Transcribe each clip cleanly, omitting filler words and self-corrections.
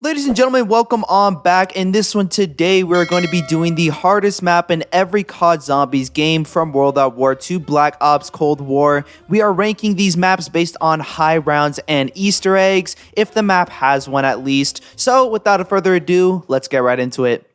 Ladies and gentlemen, welcome on back. In this one today, we're going to be doing the hardest map in every COD Zombies game from World at War to Black Ops Cold War. We are ranking these maps based on high rounds and Easter eggs, if the map has one at least. So without further ado, let's get right into it.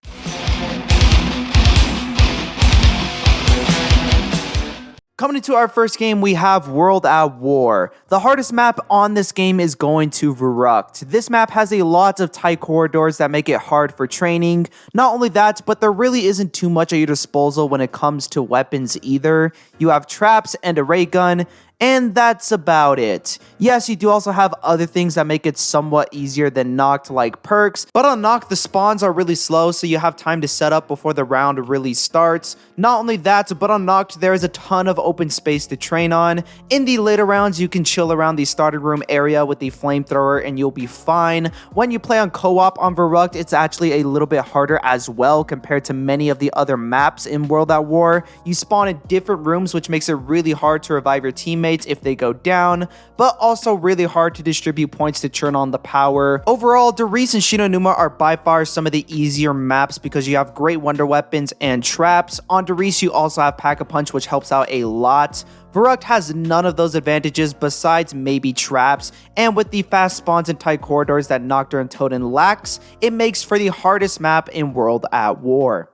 Coming into our first game, we have World at War. The hardest map on this game is going to Verrückt. This map has a lot of tight corridors that make it hard for training. Not only that, but there really isn't too much at your disposal when it comes to weapons either. You have traps and a ray gun, and that's about it. Yes, you do also have other things that make it somewhat easier than Knocked, like perks, but on Knocked, the spawns are really slow, so you have time to set up before the round really starts. Not only that, but on Knocked, there is a ton of open space to train on. In the later rounds, you can chill around the starting room area with the flamethrower and you'll be fine. When you play on co-op on Verrückt, it's actually a little bit harder as well compared to many of the other maps in World at War. You spawn in different rooms, which makes it really hard to revive your teammates if they go down, but also really hard to distribute points to turn on the power. Overall, Darius and Shinonuma are by far some of the easier maps because you have great wonder weapons and traps. On Darius, you also have Pack-a-Punch, which helps out a lot. Verrückt has none of those advantages besides maybe traps, and with the fast spawns and tight corridors that Nocturne and Toten lacks, it makes for the hardest map in World at War.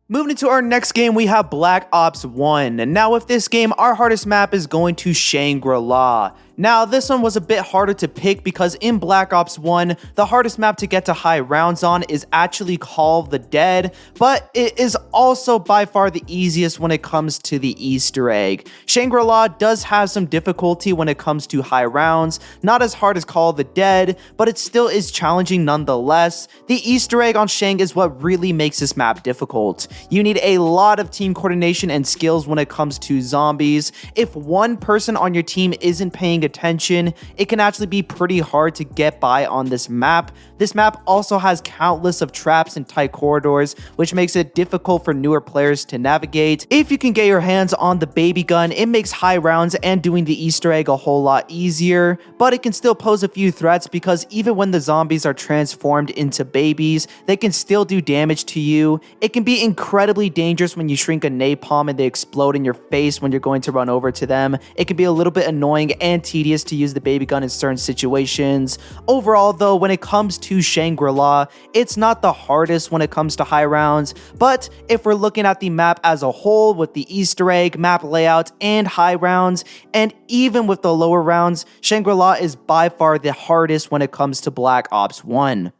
Moving into our next game, we have Black Ops 1. And now with this game, our hardest map is going to Shangri-La. Now, this one was a bit harder to pick because in Black Ops 1, the hardest map to get to high rounds on is actually Call of the Dead, but it is also by far the easiest when it comes to the Easter egg. Shangri-La does have some difficulty when it comes to high rounds, not as hard as Call of the Dead, but it still is challenging nonetheless. The Easter egg on Shang is what really makes this map difficult. You need a lot of team coordination and skills when it comes to zombies. If one person on your team isn't paying attention, it can actually be pretty hard to get by on this map. This map also has countless of traps and tight corridors, which makes it difficult for newer players to navigate. If you can get your hands on the baby gun, it makes high rounds and doing the Easter egg a whole lot easier, but it can still pose a few threats because even when the zombies are transformed into babies, they can still do damage to you. It can be incredibly dangerous when you shrink a napalm and they explode in your face when you're going to run over to them. It can be a little bit annoying and tedious to use the baby gun in certain situations. Overall though, when it comes to Shangri-La, it's not the hardest when it comes to high rounds, but if we're looking at the map as a whole with the Easter egg, map layout, and high rounds, and even with the lower rounds, Shangri-La is by far the hardest when it comes to Black Ops 1.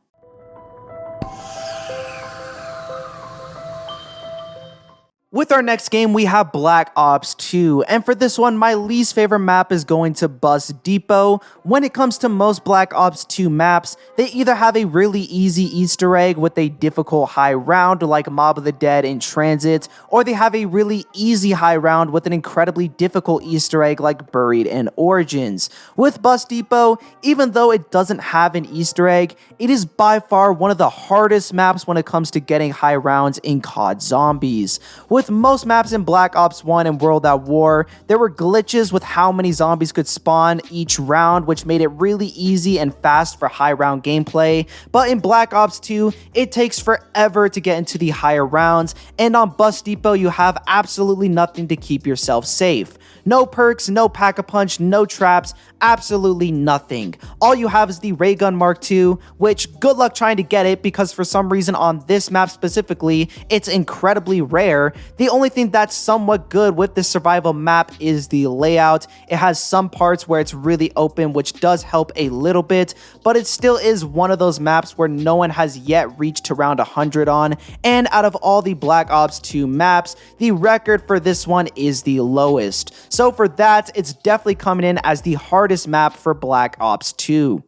With our next game, we have Black Ops 2, and for this one, my least favorite map is going to Bus Depot. When it comes to most Black Ops 2 maps, they either have a really easy Easter egg with a difficult high round like Mob of the Dead in Transit, or they have a really easy high round with an incredibly difficult Easter egg like Buried in Origins. With Bus Depot, even though it doesn't have an Easter egg, it is by far one of the hardest maps when it comes to getting high rounds in COD Zombies. With most maps in Black Ops 1 and World at War, there were glitches with how many zombies could spawn each round, which made it really easy and fast for high round gameplay. But in Black Ops 2, it takes forever to get into the higher rounds, and on Bus Depot, you have absolutely nothing to keep yourself safe. No perks, no Pack-a-Punch, no traps, absolutely nothing. All you have is the Ray Gun Mark II, which good luck trying to get it because for some reason on this map specifically, it's incredibly rare. The only thing that's somewhat good with this survival map is the layout. It has some parts where it's really open, which does help a little bit, but it still is one of those maps where no one has yet reached around 100 on, and out of all the Black Ops 2 maps, the record for this one is the lowest. So for that, it's definitely coming in as the hardest map for Black Ops 2.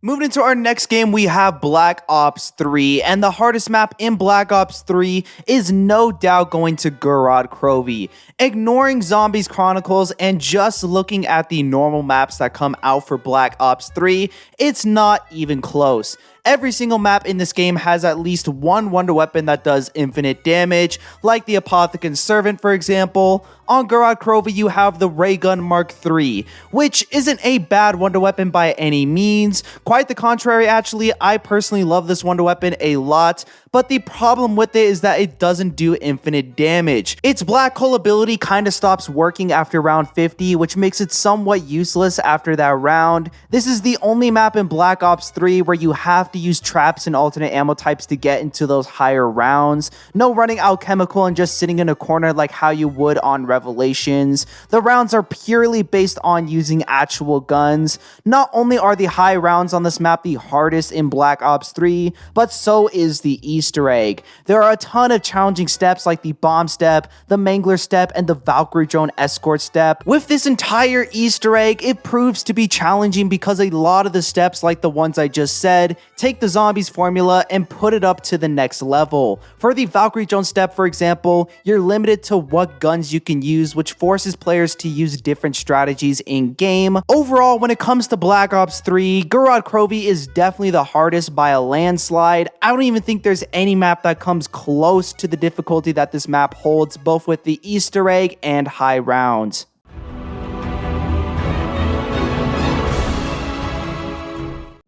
Moving into our next game, we have Black Ops 3, and the hardest map in Black Ops 3 is no doubt going to Gorod Krovi. Ignoring Zombies Chronicles and just looking at the normal maps that come out for Black Ops 3, it's not even close. Every single map in this game has at least one wonder weapon that does infinite damage, like the Apothicon Servant for example. On Gorod Krovi you have the Ray Gun Mark III, which isn't a bad wonder weapon by any means. Quite the contrary actually, I personally love this wonder weapon a lot, but the problem with it is that it doesn't do infinite damage. Its black hole ability kind of stops working after round 50, which makes it somewhat useless after that round. This is the only map in Black Ops 3 where you have to use traps and alternate ammo types to get into those higher rounds. No running alchemical and just sitting in a corner like how you would on Revelations. The rounds are purely based on using actual guns. Not only are the high rounds on this map the hardest in Black Ops 3, but so is the Easter egg. There are a ton of challenging steps like the bomb step, the Mangler step, and the Valkyrie drone escort step. With this entire Easter egg, it proves to be challenging because a lot of the steps, like the ones I just said, take the zombies formula and put it up to the next level. For the Valkyrie drone step, for example, you're limited to what guns you can use, which forces players to use different strategies in game. Overall, when it comes to Black Ops 3, Gorod Krovi is definitely the hardest by a landslide. I don't even think there's any map that comes close to the difficulty that this map holds, both with the Easter egg and high rounds.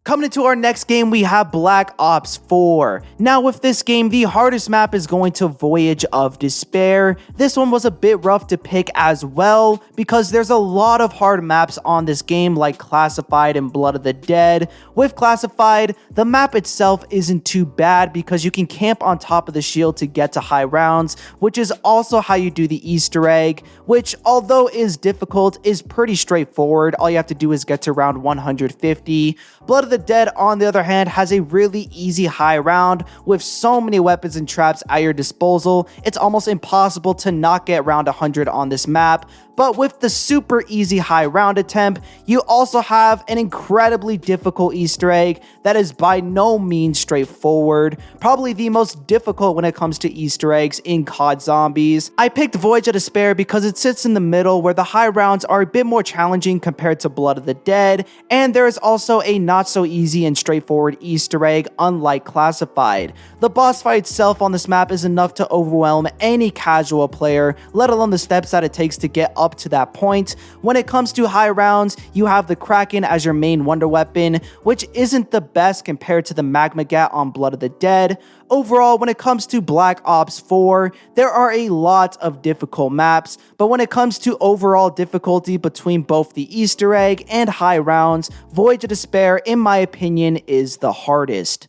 Coming into our next game, we have Black Ops 4. Now with this game, the hardest map is going to Voyage of Despair. This one was a bit rough to pick as well, because there's a lot of hard maps on this game like Classified and Blood of the Dead. With Classified, the map itself isn't too bad because you can camp on top of the shield to get to high rounds, which is also how you do the Easter egg, which although is difficult, is pretty straightforward. All you have to do is get to round 150. Blood of the Dead, on the other hand, has a really easy high round with so many weapons and traps at your disposal. It's almost impossible to not get round 100 on this map. But with the super easy high round attempt, you also have an incredibly difficult Easter egg that is by no means straightforward. Probably the most difficult when it comes to Easter eggs in COD Zombies. I picked Voyage of Despair because it sits in the middle where the high rounds are a bit more challenging compared to Blood of the Dead, and there is also a not so easy and straightforward Easter egg unlike Classified. The boss fight itself on this map is enough to overwhelm any casual player, let alone the steps that it takes to get up to that point. When it comes to high rounds, you have the Kraken as your main wonder weapon, which isn't the best compared to the Magma Gat on Blood of the Dead. Overall, when it comes to Black Ops 4, there are a lot of difficult maps, but when it comes to overall difficulty between both the Easter egg and high rounds, Voyage of Despair, in my opinion, is the hardest.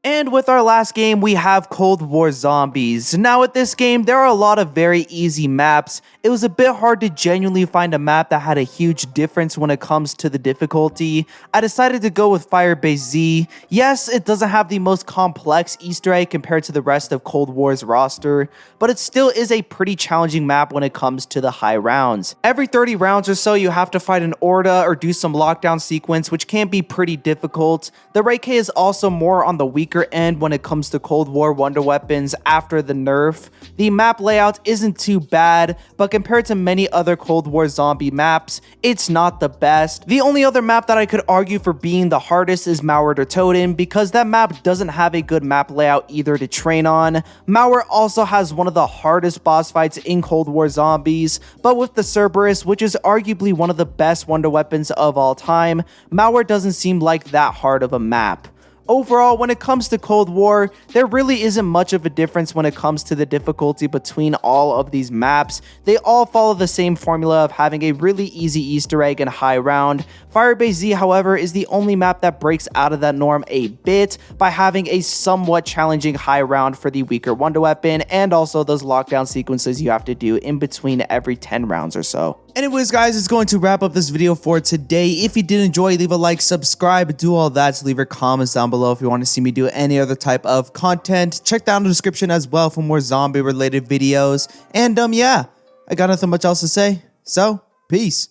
And with our last game, we have Cold War Zombies. Now with this game, there are a lot of very easy maps. It was a bit hard to genuinely find a map that had a huge difference when it comes to the difficulty. I decided to go with Firebase Z. Yes, it doesn't have the most complex Easter egg compared to the rest of Cold War's roster, but it still is a pretty challenging map when it comes to the high rounds. Every 30 rounds or so, you have to fight an Orda or do some lockdown sequence, which can be pretty difficult. The Ray K is also more on the weaker end when it comes to Cold War wonder weapons after the nerf. The map layout isn't too bad, but compared to many other Cold War zombie maps, it's not the best. The only other map that I could argue for being the hardest is Mauer der Toten, because that map doesn't have a good map layout either to train on. Mauer also has one of the hardest boss fights in Cold War Zombies, but with the Cerberus, which is arguably one of the best wonder weapons of all time, Mauer doesn't seem like that hard of a map. Overall, when it comes to Cold War, there really isn't much of a difference when it comes to the difficulty between all of these maps. They all follow the same formula of having a really easy Easter egg and high round. Firebase Z, however, is the only map that breaks out of that norm a bit by having a somewhat challenging high round for the weaker wonder weapon, and also those lockdown sequences you have to do in between every 10 rounds or so. Anyways, guys, it's going to wrap up this video for today. If you did enjoy, leave a like, subscribe, do all that. So leave your comments down below if you want to see me do any other type of content. Check down the description as well for more zombie related videos. And yeah, I got nothing much else to say. So, peace.